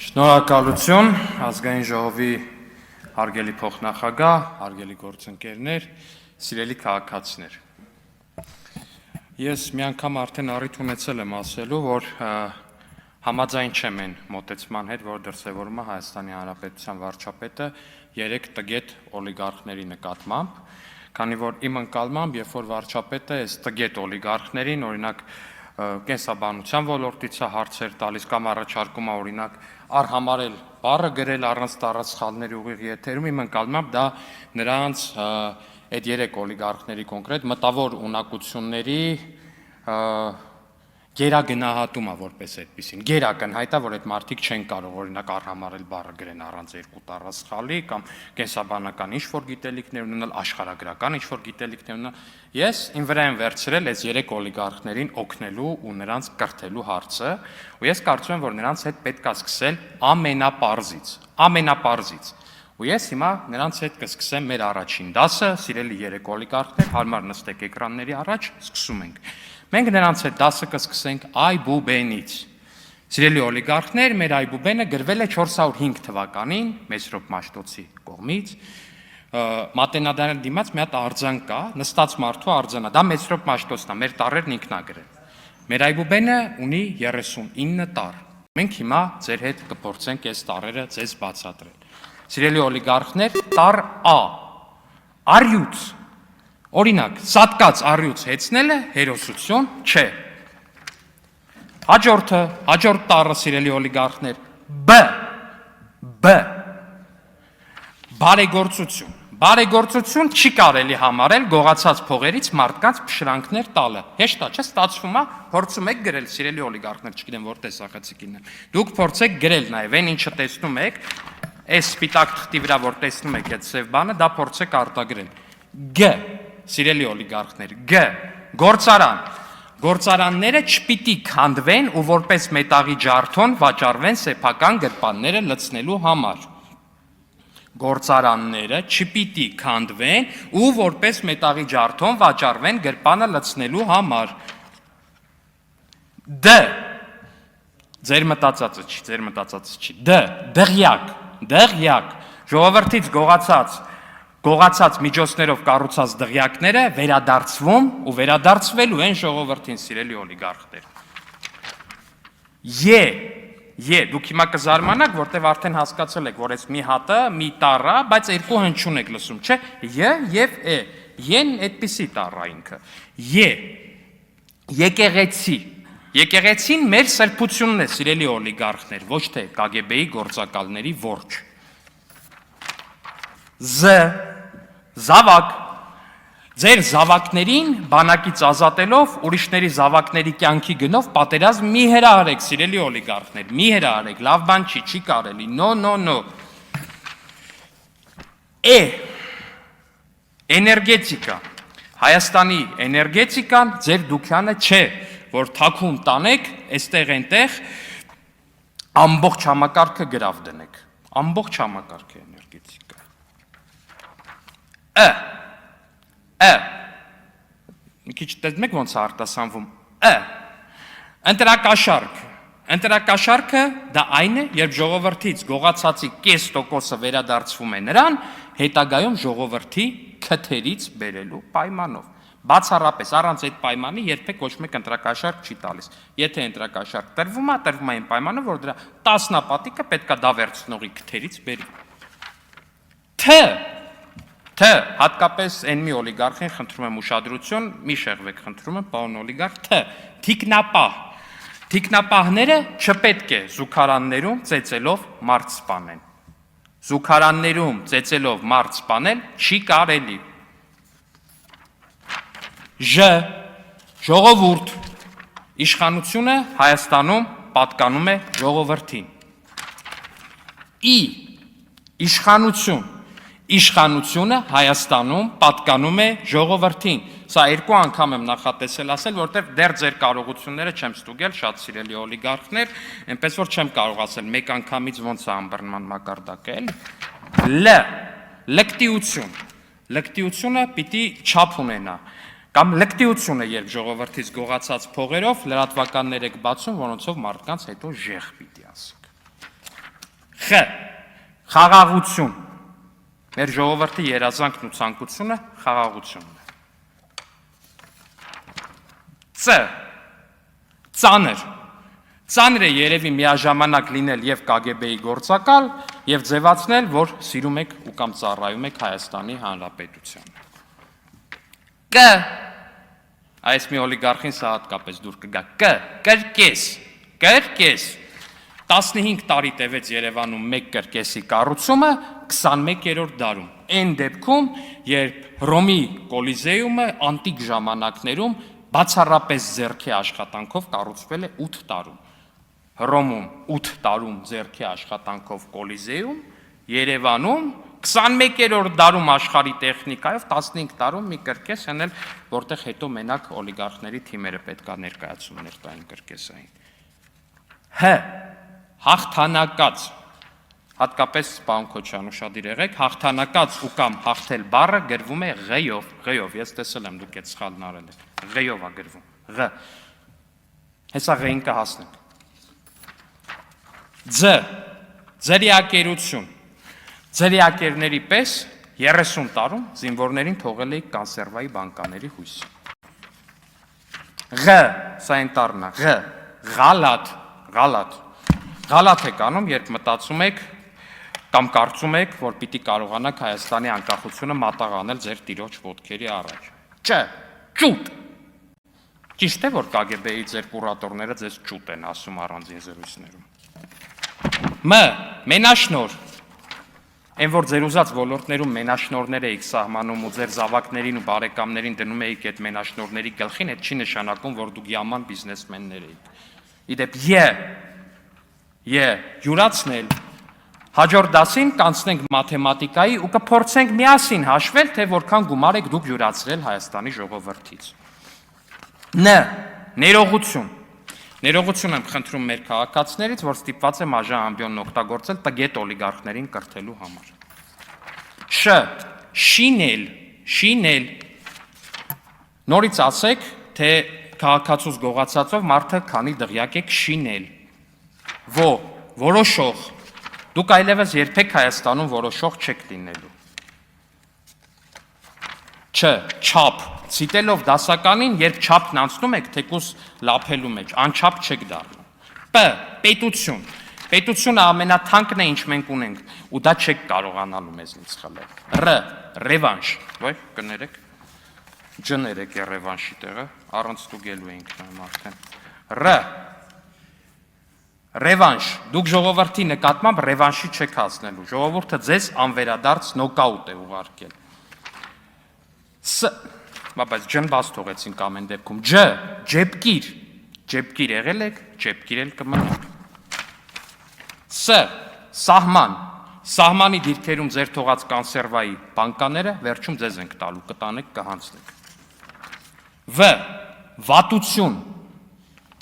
Շնորհակալություն ազգային ժողովի հարգելի փոխնախագահ, հարգելի գործընկերներ, սիրելի քաղաքացիներ։ Ես մի անգամ արդեն առիթ ունեցել եմ ասելու, որ համաձայն չեմ այն մոտեցման հետ, որ դրսևորում է Հայաստանի Հանրապետության վարչապետը 3 տգետ օլիգարխների նկատմամբ, քանի որ իմ ընկալմամբ, երբ որ վարչապետը այս տգետ օլիգարխներին, օրինակ կենսաբանության ոլորտից է հարցեր տալիս կամ առաջարկում է օրինակ արհամարել բառը գրել առանց տարածքալների ուղիղ եթերում, իմ ընկալմամբ դա նրանց այդ 3 օլիգարխների կոնկրետ մտավոր ունակությունների գերագնահատումը որպես այդպեսին, գերակնհայտ է, որ այդ մարդիկ չեն կարող օրինակ արհամարել բառը գրեն առանց 2 տարածքալի կամ կենսաբանական ինչ-որ գիտելիքներ ունենալ, աշխարհագրական ինչ-որ գիտելիքներ ունենալ։ Ես իմ վրա եմ վերցրել այս 3 օլիգարխներին օգնելու ու նրանց կրթելու հարցը, ու ես կարծում եմ, որ նրանց հետ պետք է սկսել ամենապարզից։ Ու ես հիմա նրանց հետ կսկսեմ մեր առաջին դասը, սիրելի 3 օլիգարխներ, հարմար նստեք էկրանների առաջ, սկսում ենք։ Մենք նրանց հետ դասը կսկսենք Այբուբենից։ Սիրելի օլիգարխներ, մեր Այբուբենը գրվել է 405 թվականին Մեսրոպ Մաշտոցի կողմից։ Մատենադարան դիմաց մի հատ արձան կա, նստած մարդու արձանա, դա Մեսրոպ Մաշտոցն է, մեր տառերն ինքն է գրել։ Մեր Այբուբենը ունի 39 տառ։ Մենք հիմա ձեր հետ կփորձենք այս տառերը ձեզ բացատրել։ Սիրելի օլիգարխներ, տառ A, առյուծ։ Օրինակ, սատկած առյուծ հեծնելը հերոսություն չէ։ Հաջորդ տառը, սիրելի օլիգարխներ, B, բարեգործություն։ Բարեգործություն չի կարելի համարել գողացած փողերից մարդկանց փշրանքներ տալը։ Հեշտ է, չէ՞, ստացվում է, փորձում եք գրել, սիրելի օլիգարխներ, չգիտեմ որ տեսախցիկին են։ Դուք փորձեք գրել նաև, այն ինչը տեսնում եք, այս սպիտակ թղթի վրա որ տեսնում եք այդ սև բանը, դա փորձեք արտագրել։ G, սիրելի օլիգարխներ, G, գործարան։ Գործարանները չպիտի քանդվեն ու որպես մետաղի ջարդոն վաճառվեն սեփական գրպանները լցնելու համար։ Գործարանները չպիտի քանդվեն ու որպես մետաղի ջարդոն վաճառվեն գրպանը լցնելու համար։ D, ձեր մտածածը չի, D, դղյակ, ժողովրդից գողացած միջոցներով կառուցած դղյակները վերադարձվում ու վերադարձվելու են ժողովրդին, սիրելի օլիգարխներ։ Դուք հիմա կզարմանաք, որտեղ արդեն հասկացել եք, որ այս մի հատը, մի տառ է, բայց երկու հնչյուն եք լսում, չէ՞, եւ է։ Են այդպիսի տառ է ինքը։ Եկեղեցի։ Եկեղեցին մեր սրբությունն է, սիրելի օլիգարխներ, ոչ թե KGB-ի գործակալների որջը։ Զավակ, ձեր զավակներին բանակից ազատելով, ուրիշների զավակների կյանքի գնով պատերազմ մի հրահարեք, սիրելի օլիգարխներ, մի հրահարեք, լավ բան չի կարելի, no։ Էներգետիկա, Հայաստանի էներգետիկան ձեր դուքյանը չէ, որ թաքուն տանեք, այստեղ այնտեղ ամբողջ համակարգը գրավ դնեք, ամբողջ համակարգը էներգետիկա։ Մի քիչ տեսնում եք ոնց է արտասանվում, ընտրակաշարքը դա այն է, երբ ժողովրդից գողացածի կես տոկոսը վերադարձվում է նրան, հետագայում ժողովրդի քթերից բերելու պայմանով։ Բացառապես առանց այդ պայմանի երբեք ոչ մեկ ընտրակաշարք չի տալիս։ Եթե ընտրակաշարք տրվում է այն պայմանով, որ դրա 10 պատիկը պետքա դա վերցնողի քթերից բերի։ Թե հատկապես այն մի օլիգարխին խնդրում եմ ուշադրություն, մի շեղվեք խնդրում եմ, պարոն օլիգարխ, թիկնապահ։ Թիկնապահները չպետք է զուգարաններում ծեծելով մարդ սպանեն։ Զուգարաններում ծեծելով մարդ սպանել չի կարելի։ Ժողովուրդ։ Իշխանությունը Հայաստանում պատկանում է ժողովրդին։ Իշխանությունը Հայաստանում պատկանում է ժողովրդին։ Սա 2 անգամ եմ նախատեսել ասել, որտեղ դեռ ձեր կարողությունները չեմ ստուգել, շատ սիրելի օլիգարխներ, այնպես որ չեմ կարող ասել մեկ անգամից ոնց է ըմբռնման մակարդակը, էլի։ Լկտիություն։ Լկտիությունը պիտի չափ ունենա։ Կամ լկտիությունը, երբ ժողովրդից գողացած փողերով լրատվականներ եք բացում, որոնցով մարդկանց հետո ժեղ պիտի ասեք։ Խ. Խաղաղություն։ Մեր ժողովրդի երազանքն ու ցանկությունը խաղաղությունն է։ Ց. Ծանր։ Ծանր է երևի միաժամանակ լինել եւ KGB-ի գործակալ եւ ձևացնել, որ սիրում եք ու կամ ծառայում եք Հայաստանի Հանրապետությանը։ Կ. Այս մի օլիգարխին սա հատկապես դուր կգա։ Կ. Կրկես։ 15 տարի տևեց Երևանում մեկ կրկեսի կառուցումը 21-րդ դարում։ Այն դեպքում, երբ Հռոմի Կոլիզեումը անտիկ ժամանակներում բացառապես ձեռքի աշխատանքով կառուցվել է 8 տարում։ Հռոմում 8 տարում ձեռքի աշխատանքով Կոլիզեում, Երևանում 21-րդ դարում աշխարհի տեխնիկայով 15 տարում մի կրկես անել, որտեղ հետո մենակ օլիգարխների թիմերը պետքա ներկայացումներ տային կրկեսային։ Հ. Հաղթանակած։ Հատկապես պարոն Քոչարյան ուշադիր եղեք, հաղթանակած ու կամ հաղթել բառը գրվում է ղ-ով, ես տեսել եմ դուք այդ սխալն արել եք, ղ-ով է գրվում, ղ։ Հեսա ղ-ին կհասնենք։ Ձ. Ձրիակերություն։ Ձրիակերների պես 30 տարում զինվորներին թողել էի կոնսերվայի բանկաների հույսը։ Ղ. Սա ընտառնա, ղ. Ղալատ։ Ղալատ եք անում, երբ մտածում եք կամ կարծում եք, որ պիտի կարողանաք Հայաստանի անկախությունը մատաղանել ձեր տիրոջ ոտքերի առաջ։ Չ. Ճուտ։ Ճիշտ է, որ KGB-ի ձեր կուրատորները ձեզ ճուտ են ասում առանձին զրույցներում։ Մ. Մենաշնոր։ Այն որ ձեր ուզած ոլորտներում մենաշնորներ էիք սահմանում ու ձեր զավակներին ու բարեկամներին դնում էիք այդ մենաշնորների գլխին, այդ չի նշանակում, որ դուք yaman բիզնեսմեններ էիք։ Իդեպ յուրացնել, հաջորդ դասին կանցնենք մաթեմատիկայի ու կփորձենք միասին հաշվել, թե որքան գումար եք դուք յուրացրել Հայաստանի ժողովրդից։ Ն. Ներողություն։ Ներողություն եմ խնդրում մեր քաղաքացիներից, որ ստիպված եմ աժամբյոնն օգտագործել տգետ օլիգարխներին կրթելու համար։ Շ. Շինել։ Նորից ասեք, թե քաղաքացուց գողացածով մարդը քանի դղյակ եք շինել։ Որոշող։ Դուք այլևս երբեք Հայաստանում որոշող չեք լինելու։ Չ. Չափ։ Ցիտելով դասականին, երբ չափն անցնում եք, թեկուզ լափելու մեջ, անչափ չեք դառնում։ Պ. Պետություն։ Պետությունը ամենաթանկն է, ինչ մենք ունենք, ու դա չեք կարողանալու մեզնից խլել։ Ռ. Ռևանշ։ Ոյ, կներեք։ Ջներեք է ռևանշի տեղը, առանց դու գելու էինք նայում արդեն։ Ռ. Ռևանշ։ Դուք ժողովրդի նկատմամբ ռևանշի չեք հասնելու։ Ժողովուրդը ձեզ անվերադարձ նոկաուտ է ուղարկել։ Ս. Բայց ջն բաց թողեցինք ամեն դեպքում։ Ջ. Ջեպկիր։ Ջեպկիր եղել եք, ջեպկիր էլ կմնաք։ Ս. Սահման։ Սահմանի դիրքերում ձեր թողած կոնսերվայի բանկաները վերջում ձեզ ենք տալու, կտանեք, կհանցնեք։ Վ. Վատություն։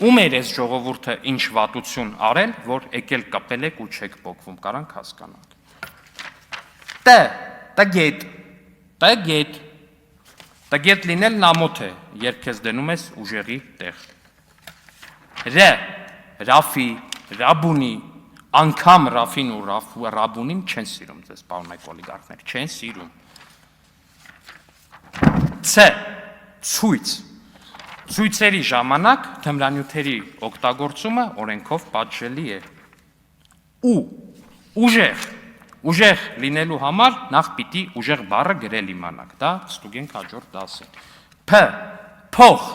Ում էր այս ժողովուրդը ինչ վատություն արել, որ եկել կպել եք ու չեք պոկվում, կարանք հասկանանք։ Տ. Տգետ։ Տգետ լինելն ամոթ է, երբ քեզ դնում ես ուժերի տեղ։ Ր. Ռաֆի, Ռաբունի, անգամ Ռաֆին ու Ռաբունին չեն սիրում ձեզ, պարոն օլիգարխներ, չեն սիրում։ Ց. Ցույց։ Ցույցերի ժամանակ թմրանյութերի օգտագործումը օրենքով պատժելի է։ Ուժեղ լինելու համար նախ պիտի ուժեղ բառը գրել իմանաք, դա ստուգենք հաջորդ դասը։ Փ. Փող։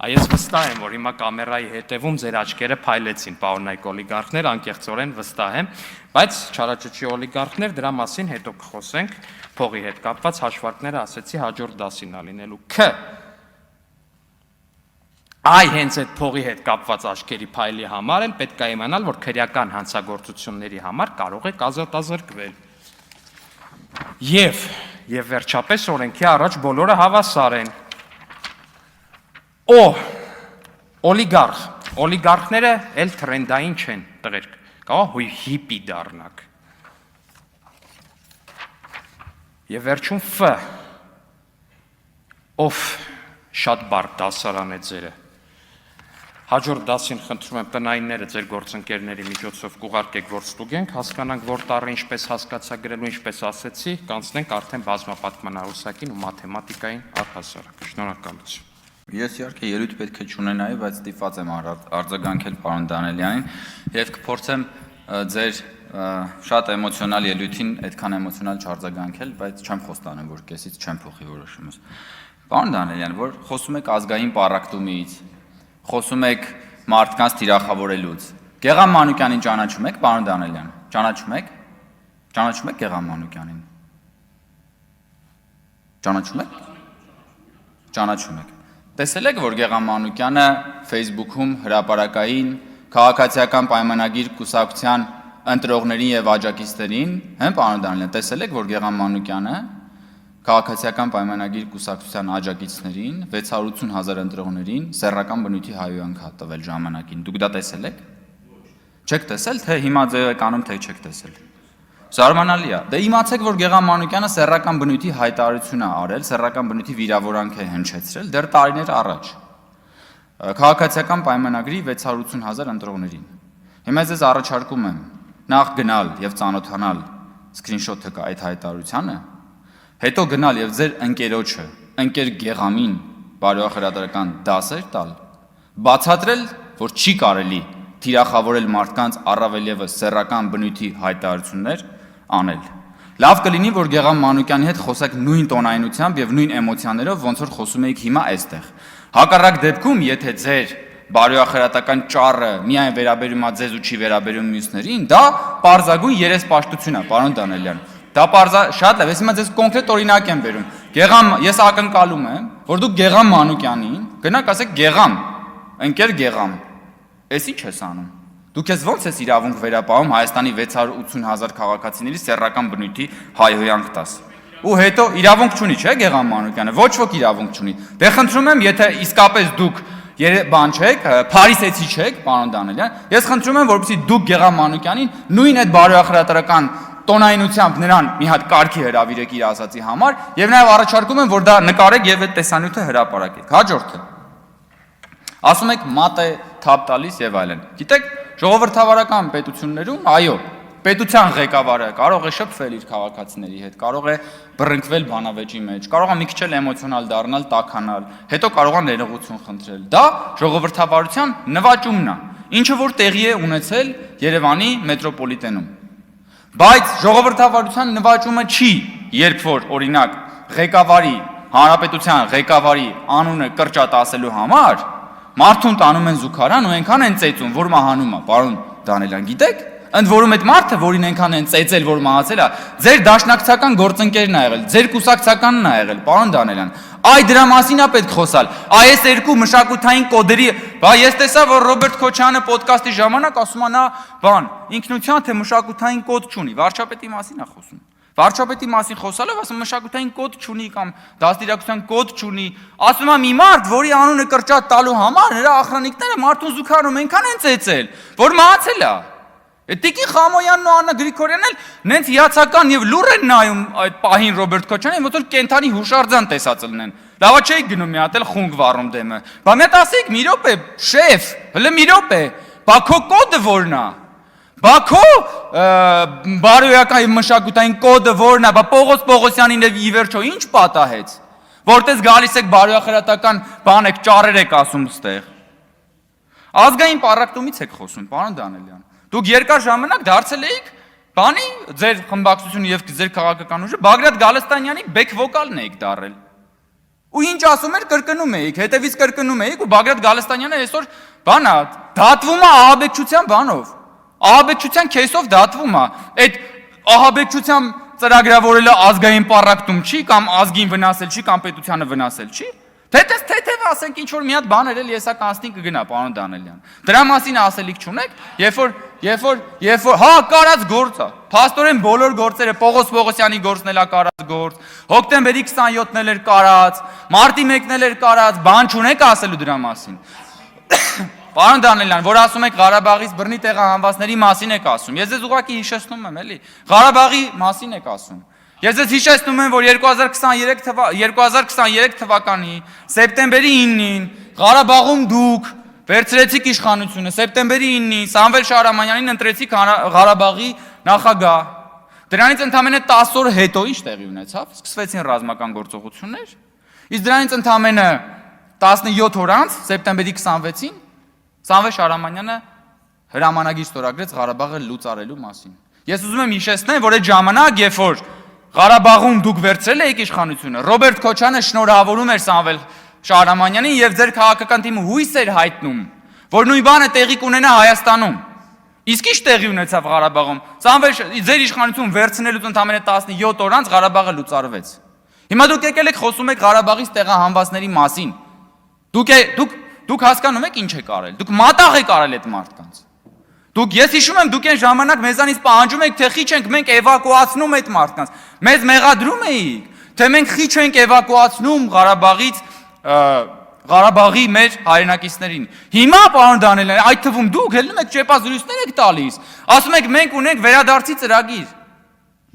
Այս վստահ եմ, որ հիմա կամերայի հետևում ձեր աչքերը փայլեցին, պարոնայք օլիգարխներ, անկեղծորեն վստահ եմ, բայց չարաճճի օլիգարխներ, դրա մասին հետո կխոսենք, փողի հետ կապված հաշվարկները ասեցի հաջորդ դասին լինելու։ Ք. Այ հենց այդ փողի հետ կապված աչքերի փայլի համար էլ պետք է իմանալ, որ քրեական հանցագործությունների համար կարող եք ազատազրկվել։ Եվ վերջապես օրենքի առաջ բոլորը հավասար են։ Օլիգարխ։ Օլիգարխները էլ թրենդային չեն, տղերք, կարող հիպի դառնաք։ Եվ վերջում Ֆ. Ով շատ բարդ դասարան է ձերը։ Հաջորդ դասին խնդրում եմ տնայինները ձեր գործընկերների միջոցով կուղարկեք, որ ստուգենք, հասկանանք, որ տառը ինչպես հասկացագրելու, ինչպես ասեցի, կանցնենք արդեն բազմապատկման առուսակին ու մաթեմատիկային առհասարակ։ Շնորհակալություն։ Ես իհարկե ելույթ պետք է չունենայի, բայց ստիպված եմ արձագանքել պարոն Դանելյանին եւ կփորձեմ ձեր շատ էմոցիոնալ ելույթին այդքան էմոցիոնալ չարձագանքել, բայց չեմ խոստանում, որ կեսից չեմ փոխի որոշումս։ Պարոն Դանելյան, որ խոսում եք ազգային պառակտումից, խոսում եք մարդկանց թիրախավորելուց։ Գեղամ Մանուկյանին ճանաչում եք, պարոն Դանելյան։ Ճանաչում եք։ Ճանաչում եք Գեղամ Մանուկյանին։ Ճանաչում եք։ Ճանաչում եք։ Տեսել եք, որ Գեղամ Մանուկյանը Facebook-ում հրապարակային քաղաքացիական պայմանագիր կուսակցության ընտրողներին եւ աջակիցներին, պարոն Դանելյան, տեսել եք, որ Գեղամ Մանուկյանը քաղաքացիական պայմանագիր կուսակցության աջակիցներին 680,000 ընտրողներին սեռական բնույթի հայհոյանք է տվել ժամանակին։ Դուք դա տեսել եք։ Չեք տեսել, թե հիմա ձեր եք անում, թե չեք տեսել։ Զարմանալի է։ Դե իմացեք, որ Գեղամ Մանուկյանը սեռական բնույթի հայտարարություն է արել, սեռական բնույթի վիրավորանք է հնչեցրել դեռ տարիներ առաջ։ Քաղաքացիական պայմանագրի 680,000 ընտրողներին։ Հիմա ես առաջարկում եմ նախ գնալ եւ ծանոթանալ սկրինշոթը կա այդ հայտարարությանը, հետո գնալ եւ ձեր ընկերոջը, ընկեր Գեղամին բարոյախրատարական դասեր տալ, բացատրել, որ չի կարելի թիրախավորել մարդկանց առավել եւս սեռական բնույթի հայտարարություններ անել։ Լավ կլինի, որ Գեղամ Մանուկյանի հետ խոսեք նույն տոնայնությամբ եւ նույն էմոցիաներով, ոնց որ խոսում եք հիմա այստեղ։ Հակառակ դեպքում, եթե ձեր բարոյախրատական ճառը միայն վերաբերում է ձեզ ու չի վերաբերում մյուսներին, դա պարզագույն երեսպաշտություն է, պարոն Դանելյան։ Դա շատ լավ, ես հիմա ձեզ կոնկրետ օրինակ եմ բերում։ Ես ակնկալում եմ, որ դուք Գեղամ Մանուկյանին գնաք ասեք Գեղամ, ընկեր Գեղամ, էս ինչ ես անում։ Դուք ես ո՞նց ես իրավունք վերապահում Հայաստանի 680,000 քաղաքացիների սեռական բնույթի հայհոյանք տաս։ Ու հետո իրավունք չունի, չէ՞ Գեղամ Մանուկյանը, ոչ ոք իրավունք չունի։ Դե խնդրում եմ, եթե իսկապես դուք բան չեք, փարիսեցի չեք, պարոն Դանելյան, ես խնդրում եմ, որպեսզի դուք Գեղամ Մանուկյանին նույն այդ բարոյախրատարական տոնայնությամբ նրան մի հատ կարգի հրավիրեք իր ասացի համար եւ նաեւ առաջարկում եմ, որ դա նկարեք եւ այդ տեսանյութը հրապարակեք։ Հաջորդը։ Ասում եք մատ է թափ տալիս եւ այլն։ Գիտեք, ժողովրդավարական պետություններում, այո, պետության ղեկավարը կարող է շփվել իր քաղաքացիների հետ, կարող է բռնկվել բանավեճի մեջ, կարող է մի քիչ էմոցիոնալ դառնալ, տաքանալ, հետո կարող է ներողություն խնդրել։ Դա ժողովրդավարության նվաճումն է, ինչը որ տեղի է ունեցել Երևանի մետրոպոլիտենում։ Բայց ժողովրդավարության նվաճումը չի, երբ որ օրինակ ղեկավարի, հանրապետության ղեկավարի անունը կրճատ ասելու համար մարդուն տանում են զուգարան ու այնքան են ծեծում, որ մահանում է, պարոն Դանելյան, գիտեք։ Ընդ որում այդ մարդը, որին այնքան են ծեծել, որ մահացել է, ձեր դաշնակցական գործընկերն է եղել, ձեր կուսակցականն է եղել, պարոն Դանելյան։ Այ դրա մասին է պետք խոսալ։ Այս երկու մշակութային կոդերի, ես տեսա, որ Ռոբերտ Քոչյանը ոդկասթի ժամանակ ասում է նա, ինքնության թե մշակութային կոդ չունի, վարչապետի մասին է խոսում։ Վարչապետի մասին խոսալով ասում մշակութային կոդ չունի կամ դաստիարակության կոդ չունի, ասում է մի մարդ, որի անունը կրճատ տալու համար նրա ախրանիկները մարդուն զուգարում այնքան են ծեծել, որ մահացել է։ Տիկին Խամոյանն ու Աննա Գրիգորյանն էլ նենց հիացական եւ լուռ են նայում այդ պահին Ռոբերտ Քոչյանին, ոնց որ կենթանի հուշարձան տեսած լինեն։ Լավա չէի գնում մի հատ էլ խունգ վառում դեմը։ Բա մի հատ ասեք, մի րոպե, շեֆ, հələ մի րոպե, բա քո կոդը որն է։ Բա քո բարոյական եւ մշակութային կոդը որն է, բա Պողոս Պողոսյանին եւ ի վերջո ինչ պատահեց։ Որտես գալիս եք բարոյախրատական բան եք, ճառեր եք ասում ստեղ։ Ազգային պառակտումից եք խոսում, պարոն Դանելյան։ Դուք երկար ժամանակ դարձել էիք բանի ձեր խմբակցությունը եւ ձեր քաղաքական ուժը Բագրատ Գալստանյանի բեք վոկալն էիք դարել։ Ու ինչ ասում էր, կրկնում էիք, հետևից կրկնում էիք ու Բագրատ Գալստանյանը այսօր բանա դատվում է ահաբեկչության բանով։ Ահաբեկչության քեյսով դատվում է։ Այդ ահաբեկչության ծրագրավորելը ազգային պառակտում չի կամ ազգին վնասել չի կամ պետությանը վնասել չի։ Թեթև ասենք ինչ որ մի հատ բաներ էլ եսա կանցնի կգնա, պարոն Դանելյան։ Դրա մասին ասելիք չունեք, երբ որ հա կարած գործ է։ Փաստորեն բոլոր գործերը Պողոս Պողոսյանի գործն էլ է կարած գործ, հոկտեմբերի 27-ն էլ էր կարած, մարտի 1-ն էլ էր կարած, բան չունեք ասելու դրա մասին։ Պարոն Դանելյան, որ ասում եք Ղարաբաղից բռնի տեղահանվածների մասին եք ասում։ Ես ձեզ ուղղակի հիշեցնում եմ, էլի։ Ղարաբաղի մասին եք ասում։ Ես ձեզ հիշեցնում եմ, որ 2023 թվականի սեպտեմբերի 9-ին Ղարաբաղում դուք Վերցրեցիք իշխանությունը, սեպտեմբերի 9-ին Սամվել Շահրամանյանին ընտրեցիք Ղարաբաղի նախագահ։ Դրանից ընդամենը 10 օր հետո ինչ տեղի ունեցավ, սկսվեցին ռազմական գործողություններ, իսկ դրանից ընդամենը 17 օր անց, սեպտեմբերի 26-ին, Սամվել Շահրամանյանը հրամանագիր ստորագրեց Ղարաբաղը լուծարելու մասին։ Ես ուզում եմ հիշեցնել, որ այդ ժամանակ, երբ որ Ղարաբաղում դուք վերցրել եք իշխանությունը, Ռոբերտ Քոչյանը շնորհավորում էր Սամվել Շահրամանյանին եւ ձեր քաղաքական թիմը հույս էր հայտնում, որ նույն բանը տեղի կունենա Հայաստանում։ Իսկ ինչ տեղի ունեցավ Ղարաբաղում։ Ձեր իշխանություն վերցնելուց ընդամենը 17 օր անց Ղարաբաղը լուծարվեց։ Հիմա դուք եկել եք խոսում եք Ղարաբաղից տեղահանվածների մասին։ Դուք հասկանում եք ինչ եք արել։ Դուք մատաղ եք արել այդ մարդկանց։ Ես հիշում եմ, դուք այն ժամանակ մեզանից պահանջում եք, թե խիչ ենք մենք էվակուացնում այդ մարդկանց։ Մեզ մեղադրում էիք, թե մենք խիչ ենք էվակուացնում Ղարաբաղի մեր հայրենակիցներին։ Հիմա, պարոն Դանիելյան, այդ թվում դուք ելնում եք ճեպազրույցներ եք տալիս, ասում եք մենք ունենք վերադարձի ծրագիր։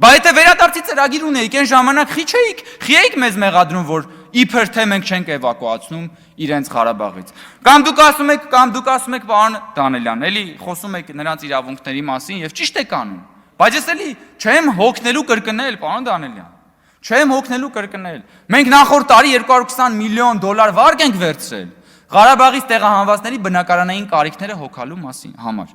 Բա եթե վերադարձի ծրագիր ունեիք, այն ժամանակ խի էիք մեզ մեղադրում, որ իբր թե մենք չենք էվակուացնում իրենց Ղարաբաղից։ Կամ դուք ասում եք, պարոն Դանիելյան, էլի խոսում եք նրանց իրավունքների մասին եւ ճիշտ եք անում։ Բայց ես էլի չեմ հոգնելու կրկնել, պարոն Դանիելյան։ Չեմ հոգնելու կրկնել։ Մենք նախորդ տարի $220 միլիոն վարկ ենք վերցրել Ղարաբաղից տեղահանվածների բնակարանային կարիքները հոգալու համար։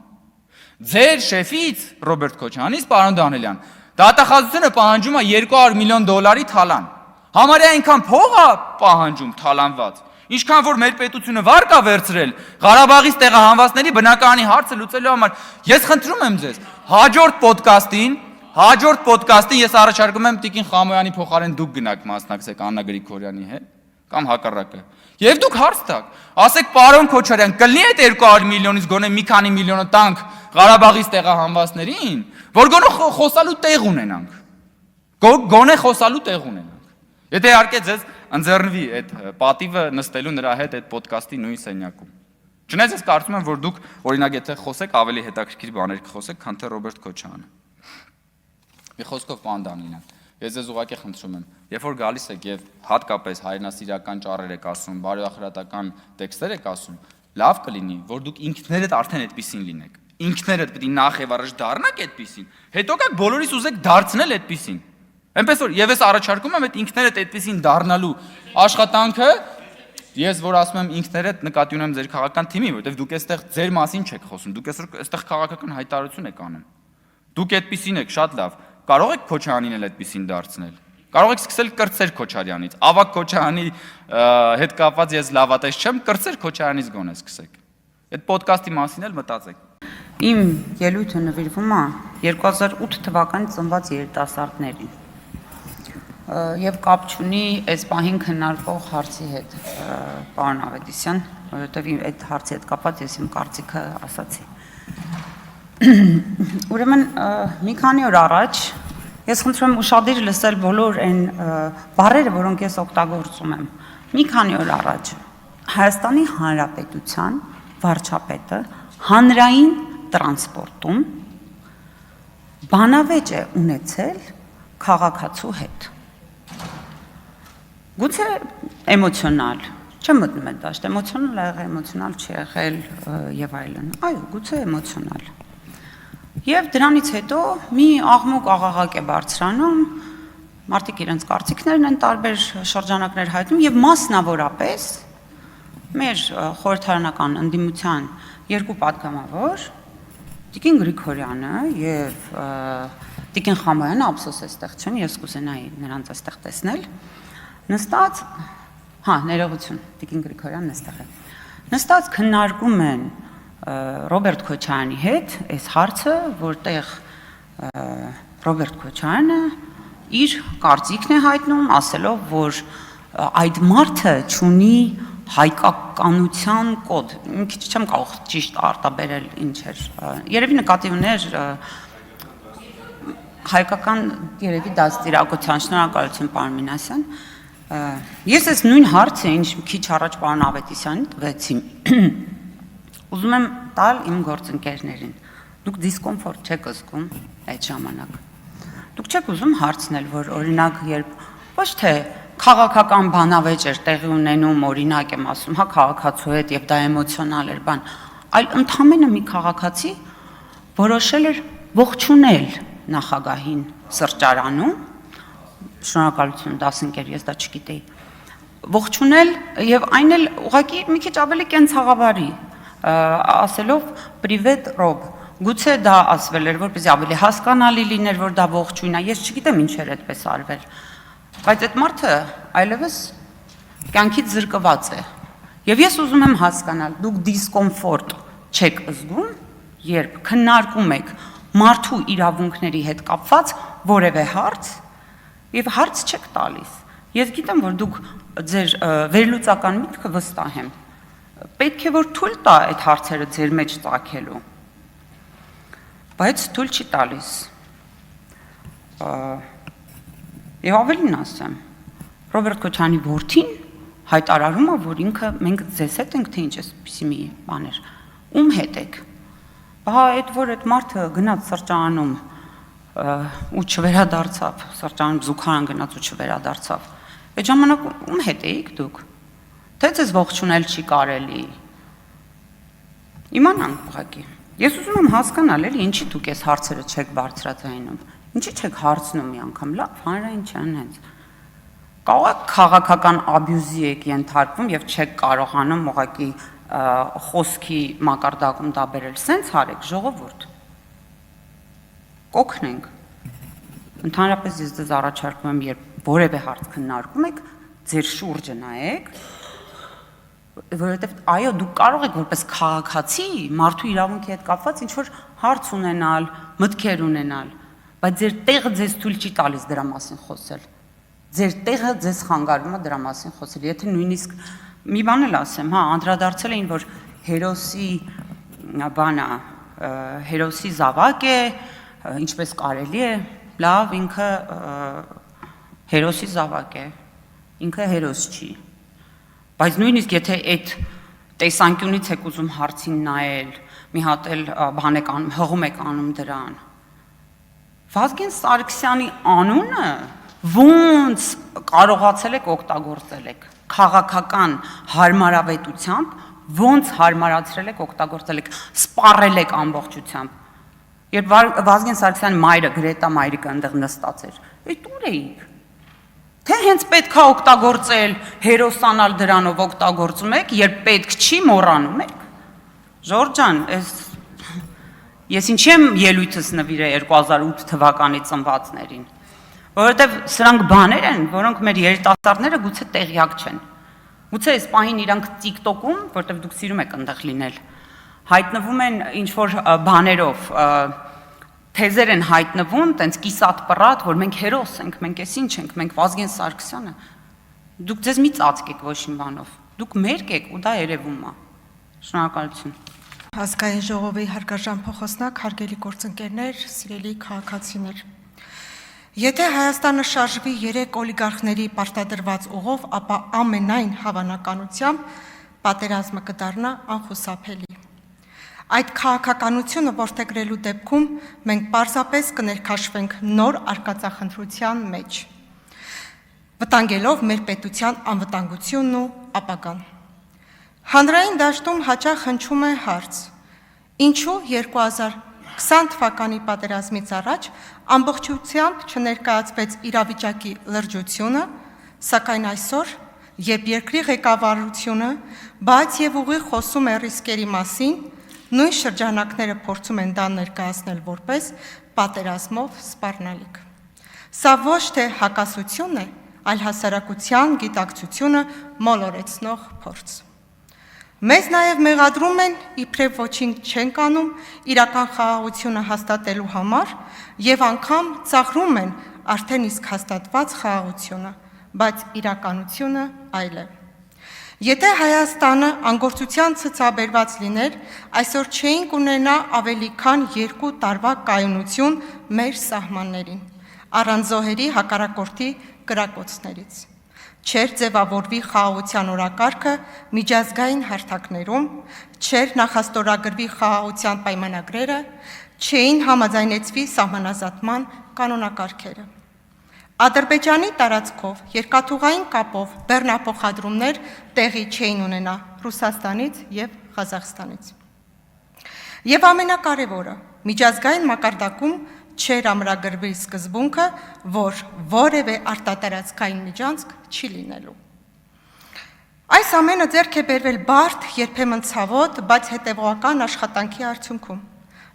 Ձեր շեֆից Ռոբերտ Քոչյանից, պարոն Դանիելյան, դատախազությունը պահանջում է $200 միլիոն թալան։ Համարյա այնքան փող է պահանջում թալանված, ինչքան որ մեր պետությունը վարկ է վերցրել Ղարաբաղից տեղահանվածների բնակարանի հարցը լուծելու համար։ Ես խնդրում եմ ձեզ, հաջորդ ոդկասթին ես առաջարկում եմ Տիկին Խամոյանի փոխարեն դուք գնաք մասնակցեք Աննա Գրիգորյանի հետ կամ հակառակը։ Եվ դուք հարց տաք, ասեք պարոն Քոչարյան, կլինի այդ 200 միլիոնից գոնե մի քանի միլիոնը տանք Ղարաբաղից տեղահանվածներին, որ գոնե խոսալու տեղ ունենանք։ Գոնե խոսալու տեղ ունենանք։ Եթե իհարկե ձեզ ընձեռնվի այդ պատիվը նստելու նրա հետ այդ ոդկասթի նույն սենյակում։ Չնայած ես կարծում եմ, որ դուք օրինակ եթե խոսեք ավելի հետաքրքիր բաներ կխոսեք, քան թե Ռոբերտ Քոչյանը։ Մի խոսքով պարոն Դանիելյան, ես ձեզ ուղղակի խնդրում եմ, երբ որ գալիս եք եւ հատկապես հայրենասիրական ճառեր եք ասում, բարոյախրատական տեքստեր եք ասում, լավ կլինի, որ դուք ինքներդ արդեն այդպեսին լինեք։ Ինքներդ պետք է նախ եւ առաջ դառնաք այդպեսին, հետո կաք բոլորիս ուզեք դարձնել այդպեսին։ Այնպես որ եւ ես առաջարկում եմ այդ ինքներդ այդպեսին դառնալու աշխատանքը, ես որ ասում եմ ինքներդ նկատի ունեմ ձեր քաղաքական թիմի, որովհետեւ դուք այստեղ ձեր մասին չեք խոսում, դուք այստեղ քաղաքական հայտարարություն եք անում։ Դուք այդպեսին եք, շատ լավ։ Կարող եք Քոչարյանին էլ այդպեսին դարձնել։ Կարող եք սկսել կրծեր Քոչարյանից։ Ավակ Քոչարյանի հետ կապված ես լավատես չեմ, կրծեր Քոչարյանից գոնե սկսեք։ Այդ ոդկասթի մասին էլ մտածեք։ Իմ ելույթը նվիրվում է 2008 թվականի ծնված երիտասարդներին։ Եվ կապ չունի այս պահին քննարկվող հարցի հետ, պարոն Ավետիսյան, որովհետև այդ հարցի հետ կապված ես իմ կարծիքը ասացի։ Ուրեմն մի քանի օր առաջ ես խնդրում եմ ուշադիր լսել բոլոր այն բառերը, որոնք ես օգտագործում եմ։ Մի քանի օր առաջ Հայաստանի Հանրապետության վարչապետը հանրային տրանսպորտում բանավեճ է ունեցել քաղաքացու հետ։ Գուցե էմոցիոնալ, չեմ մտնում այդ դաշտ, էմոցիոնալ եղել, էմոցիոնալ չի եղել եւ այլն։ Այո, գուցե էմոցիոնալ։ Եվ դրանից հետո մի աղմուկ աղաղակ է բարձրանում, մարդիկ իրենց կարծիքներն են տարբեր շրջանակներ հայտնում եւ մասնավորապես մեր խորհրդարանական ընդդիմության երկու պատգամավոր Տիկին Գրիգորյանը եւ Տիկին Խամոյանը, ափսոս էստեղ չեն, ես կուզենայի նրանց այստեղ տեսնել, նստած, ներողություն, Տիկին Գրիգորյանն էստեղ է, նստած քննարկում են Ռոբերտ Քոչարյանի հետ այս հարցը, որտեղ Ռոբերտ Քոչարյանը իր կարծիքն է հայտնում, ասելով, որ այդ մարդը չունի հայկականության կոդ։ Մի քիչ չեմ կարող ճիշտ արտաբերել ինչ էր։ Երևի նկատի ուներ հայկական երևի դաստիարակության, շնորհակալություն պարոն Մինասյան։ Ես այս նույն հարցը, ինչ քիչ առաջ պարոն Ավետիսյանին տվեցի, ուզում եմ տալ իմ գործընկերներին։ Դուք դիսկոմֆորտ չեք զգում այդ ժամանակ։ Դուք չեք ուզում հարցնել, որ օրինակ երբ ոչ թե քաղաքական բանավեճ էր տեղի ունենում, օրինակ եմ ասում, հա, քաղաքացու հետ եւ դա էմոցիոնալ էր բան, այլ ընդհանրապես մի քաղաքացի որոշել էր ողջունել նախագահին սրճարանում, շնորհակալություն դասընկեր, ես դա չգիտեի, ողջունել եւ այն էլ ուղղակի մի քիչ ավելի կենցաղավարի, ասելով «Պրիվետ Ռոբ», գուցե դա ասվել էր, որպեսզի ավելի հասկանալի լիներ, որ դա ողջույն է, ես չգիտեմ ինչեր այդպես արվել, բայց այդ մարդը այլևս կյանքից զրկված է, եւ ես ուզում եմ հասկանալ, դուք դիսկոմֆորտ չեք զգում, երբ քննարկում եք մարդու իրավունքների հետ կապված որևէ հարց եւ հարց չեք տալիս։ Ես գիտեմ, որ դուք ձեր վերլուծական միտքը վստահ եմ։ Պետք է որ թույլ տա այդ հարցերը ձեր մեջ ծագելու։ Բայց թույլ չի տալիս։ Եվ ավելին ասեմ, Ռոբերտ Քոչարյանի որդին հայտարարում է, որ ինքը մենք ձեզ հետ ենք, թե ինչ էսպիսի մի բան էր։ Ում հետ եք։ Բա այդ որ այդ մարդը գնաց սրճարանում ու չվերադարձավ, սրճարանում զուգարան գնաց ու չվերադարձավ։ Այդ ժամանակ ում հետ էիք դուք։ Թե ձեզ ողջունել չի կարելի։ Իմանանք ուղղակի։ Ես ուզում եմ հասկանալ, էլի ինչի դուք այս հարցերը չեք բարձրաձայնում։ Ինչի չեք հարցնում մի անգամ, լավ, հանրային չեն հենց։ Կարող քաղաքական աբյուզի եք ենթարկվում եւ չեք կարողանում ուղղակի խոսքի մակարդակում դա բերել, սենց արեք, ժողովուրդ։ Կօգնենք։ Ընդհանրապես ես ձեզ առաջարկում եմ, երբ որևէ հարց քննարկում եք, ձեր շուրջը նայեք, որովհետև այո, դուք կարող եք որպես քաղաքացի մարդու իրավունքի հետ կապված ինչ որ հարց ունենալ, մտքեր ունենալ, բայց ձեր տեղը ձեզ թույլ չի տալիս դրա մասին խոսել։ Ձեր տեղը ձեզ խանգարում է դրա մասին խոսել։ Եթե նույնիսկ մի բան էլ ասեմ, հա, անդրադարձել էին, որ հերոսի բանա, հերոսի զավակ է, ինչպես կարելի է, լավ, ինքը հերոսի զավակ է, ինքը հերոս չի։ Բայց նույնիսկ եթե այդ տեսանկյունից եք ուզում հարցին նայել, մի հատ էլ բան եք անում, հղում եք անում դրան։ Վազգեն Սարգսյանի անունը ոնց կարողացել եք օգտագործել եք քաղաքական հարմարավետությամբ, ոնց հարմարացրել եք օգտագործել եք, սպառել եք ամբողջությամբ։ Երբ Վազգեն Սարգսյանի մայրը Գրետա Մայրիկը այնտեղ նստած էր, այդ ուր էիք։ Թե հենց պետք է օգտագործել, հերոսանալ դրանով օգտագործում եք, երբ պետք չի մոռանում եք։ Ժորժ ջան, ես ինչի եմ ելույթս նվիրել 2008 թվականի ծնվածներին, որովհետև սրանք բաներ են, որոնք մեր երիտասարդները գուցե տեղյակ չեն։ Գուցե այս պահին իրանք TikTok-ում, որտեղ դուք սիրում եք այնտեղ լինել, հայտնվում են ինչ-որ բաներով, թեզեր են հայտնվում, տենց կիսատ պռատ, որ մենք հերոս ենք, մենք էս ինչ ենք, մենք Վազգեն Սարգսյանը։ Դուք ձեզ մի ծածկեք ոչ մի բանով։ Դուք մերկ եք ու դա երևում է։ Շնորհակալություն։ Ազգային ժողովի հարգարժան փոխոսնակ, հարգելի գործընկերներ, սիրելի քաղաքացիներ։ Եթե Հայաստանը շարժվի 3 օլիգարխների պարտադրված ուղով, ապա ամենայն հավանականությամբ պատերազմը կդառնա անխուսափելի։ Այդ քաղաքականությունը որդեգրելու դեպքում մենք պարզապես կներքաշվենք նոր արկածախնդրության մեջ, վտանգելով մեր պետության անվտանգությունն ու ապագան։ Հանրային դաշտում հաճախ հնչում է հարց. ինչու 2020 թվականի պատերազմից առաջ ամբողջությամբ չներկայացվեց իրավիճակի լրջությունը, սակայն այսօր, երբ երկրի ղեկավարությունը բաց եւ ուղիղ խոսում է ռիսկերի մասին, նույն շրջանակները փորձում են դա ներկայացնել որպես պատերազմով սպառնալիք։ Սա ոչ թե հակասություն է, այլ հասարակության գիտակցությունը մոլորեցնող փորձ։ Մեզ նաև մեղադրում են, իբրև ոչինչ չենք անում իրական խաղաղությունը հաստատելու համար եւ անգամ ծաղրում են արդեն իսկ հաստատված խաղաղությունը, բայց իրականությունը այլ է։ Եթե Հայաստանը անգործության ցցաբերված լիներ, այսօր չէինք ունենա ավելի քան 2 տարվա կայունություն մեր սահմաններին, առանց զոհերի հակառակորդի կրակոցներից։ Չէր ձևավորվի խաղաղության օրակարգը միջազգային հարթակներում, չէր նախաստորագրվի խաղաղության պայմանագրերը, չէին համաձայնեցվի սահմանազատման կանոնակարգերը։ Ադրբեջանի տարածքով երկաթուղային կապով բեռնափոխադրումներ տեղի չէին ունենա Ռուսաստանից եւ Ղազախստանից։ Եվ ամենակարևորը, միջազգային մակարդակում չէր ամրագրվի սկզբունքը, որ որևէ արտատարածքային միջանցք չի լինելու։ Այս ամենը ձեռք է բերվել բարդ, երբեմն ցավոտ, բայց հետևողական աշխատանքի արդյունքում։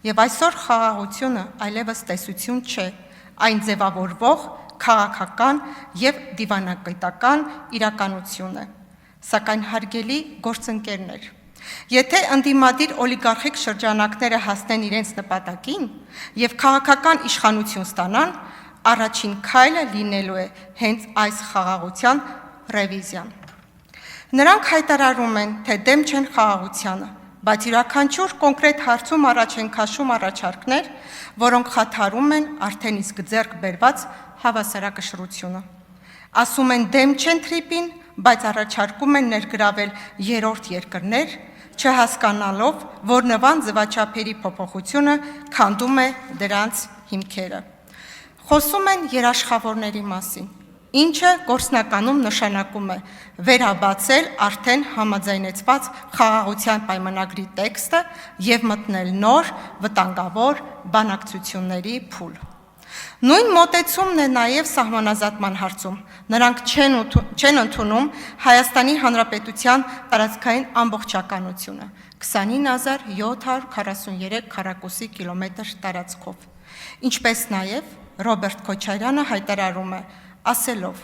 Եվ այսօր խաղաղությունը այլևս տեսություն չէ, այն ձևավորվող քաղաքական եւ դիվանագիտական իրականություն է։ Սակայն հարգելի գործընկերներ, եթե ընդդիմադիր օլիգարխիկ շրջանակները հասնեն իրենց նպատակին եւ քաղաքական իշխանություն ստանան, առաջին քայլը լինելու է հենց այս խաղաղության ռևիզիան։ Նրանք հայտարարում են, թե դեմ չեն խաղաղությանը, բայց յուրաքանչյուր կոնկրետ հարցում առաջ են քաշում առաջարկներ, որոնք խաթարում են արդեն իսկ ձեռք բերված հավասարակշռությունը։ Ասում են դեմ չեն թրիպին, բայց առաջարկում են ներգրավել երրորդ երկրներ, չհասկանալով, որ նման ձևաչափերի փոփոխությունը քանդում է դրանց հիմքերը։ Խոսում են երաշխավորների մասին, ինչը գործնականում նշանակում է վերաբացել արդեն համաձայնեցված խաղաղության պայմանագրի տեքստը եւ մտնել նոր վտանգավոր բանակցությունների փուլ։ Նույն մոտեցումն է նաև սահմանազատման հարցում։ Նրանք չեն ընդունում Հայաստանի Հանրապետության տարածքային ամբողջականությունը 29743 քառակուսի կիլոմետր տարածքով։ Ինչպես նաև Ռոբերտ Քոչարյանը հայտարարում է, ասելով,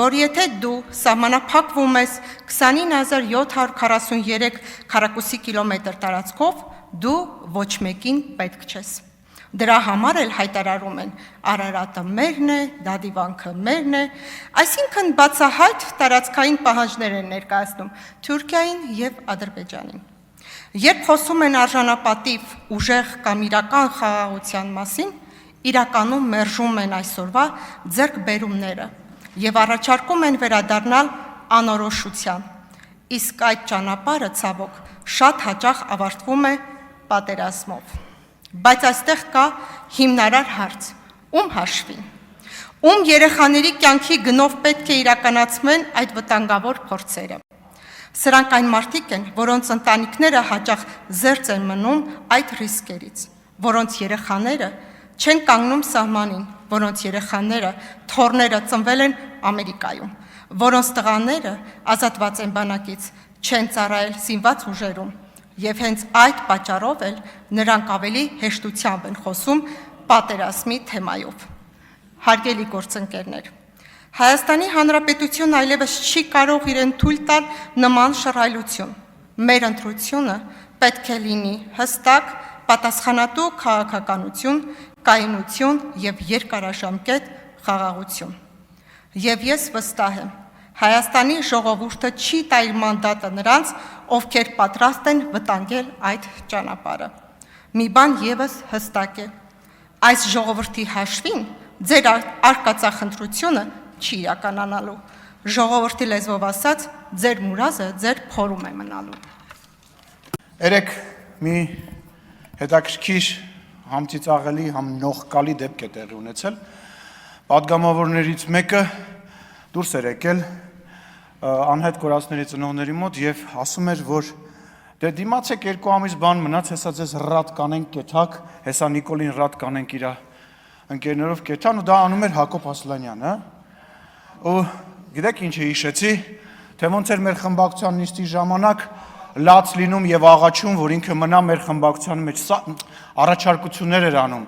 որ եթե դու սահմանափակվում ես 29743 քառակուսի կիլոմետր տարածքով, դու ոչ մեկին պետք չես։ Դրա համար էլ հայտարարում են Արարատը մերն է, Դադիվանքը մերն է, այսինքն բացահայտ տարածքային պահանջներ են ներկայացնում Թուրքիային եւ Ադրբեջանին։ Երբ խոսում են արժանապատիվ, ուժեղ կամ իրական խաղաղության մասին, իրականում մերժում են այսօրվա ձեռքբերումները եւ առաջարկում են վերադառնալ անորոշության։ Իսկ այդ ճանապարհը ցավոք շատ հաճախ ավարտվում է պատերազմով։ Բայց այստեղ կա հիմնարար հարց. ում հաշվին, ում երեխաների կյանքի գնով պետք է իրականացվեն այդ վտանգավոր փորձերը։ Սրանք այն մարդիկ են, որոնց ընտանիքները հաճախ զերծ են մնում այդ ռիսկերից, որոնց երեխաները չեն կանգնում սահմանին, որոնց երեխաները, թոռները ծնվել են Ամերիկայում, որոնց տղաները ազատված են բանակից, չեն ծառայել զինված ուժերում, եւ հենց այդ պատճառով էլ նրանք ավելի հեշտությամբ են խոսում պատերազմի թեմայով։ Հարգելի գործընկերներ, Հայաստանի Հանրապետությունն այլևս չի կարող իրեն թույլ տալ նման շռայլություն։ Մեր ընտրությունը պետք է լինի հստակ, պատասխանատու քաղաքականություն, կայունություն եւ երկարաժամկետ խաղաղություն։ Եվ ես վստահ եմ, Հայաստանի ժողովուրդը չի տա իր մանդատը նրանց, ովքեր պատրաստ են վտանգել այդ ճանապարհը։ Մի բան եւս հստակ է. այս ժողովրդի հաշվին ձեր արկածախնդրությունը չի իրականանալու։ Ժողովրդի լեզվով ասած, ձեր մուրազը ձեր փորում է մնալու։ Երեք մի հետաքրքիր համծիծաղելի, նողկալի դեպք է տեղի ունեցել։ Պատգամավորներից մեկը դուրս էր եկել անհետ կորածների ծնողների մոտ եւ ասում էր, որ դե դիմացեք 2 ամիս բան մնաց, հեսա ձեզ ռատ կանենք կեթակ, հեսա Նիկոլին ռատ կանենք իր ընկերներով կեթան, ու դա անում էր Հակոբ Ասլանյանը։ Ու գիտեք ինչ է հիշեցի, թե ոնց էր մեր խմբակցության նիստի ժամանակ լաց լինում եւ աղաչում, որ ինքը մնա մեր խմբակցության մեջ, առաջարկություններ էր անում,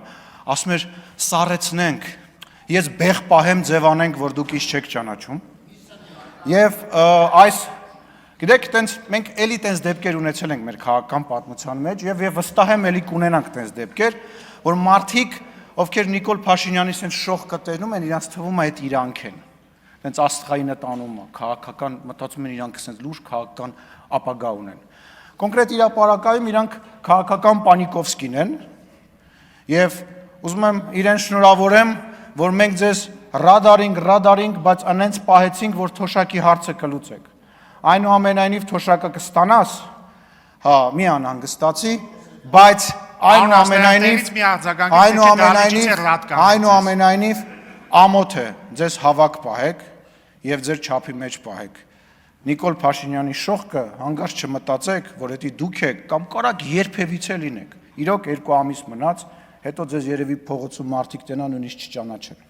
ասում էր սառեցնենք, ես բեղ պահեմ ձևանենք, որ դուք ինչ չեք ճանաչում։ Եվ այս, գիտեք, մենք էլի տենց դեպքեր ունեցել ենք մեր քաղաքական պատմության մեջ եւ վստահ եմ էլի կունենանք տենց դեպքեր, որ մարդիկ, ովքեր Նիկոլ Փաշինյանի sense շող կտենում են, իրանց թվում է այդ իրանք են։ Տենց աստղայինը տանում է, քաղաքական մտածում են իրանք sense լուրջ քաղաքական ապագա ունեն։ Կոնկրետ իրապարակայում իրանք քաղաքական Պանիկովսկին են եւ ուզում եմ իրեն շնորհավորեմ, որ մենք ձեզ ռադարինգ, բայց անենց պահեցինք, որ թոշակի հարցը կլուծեք։ Այնուամենայնիվ թոշակը կստանաս, հա, մի անհանգստացի, բայց այնուամենայնիվ ամոթ է ձեզ հավաք պահեք եւ ձեր չափի մեջ պահեք։ Նիկոլ Փաշինյանի շողքը հանգարց չմտածեք, որ դա դուք եք կամ կարաք երբևիցե լինեք։ Իրոք 2 ամիս մնաց, հետո ձեզ երևի փողոցում մարդիկ տենան ու նույնիսկ չճանաչեն։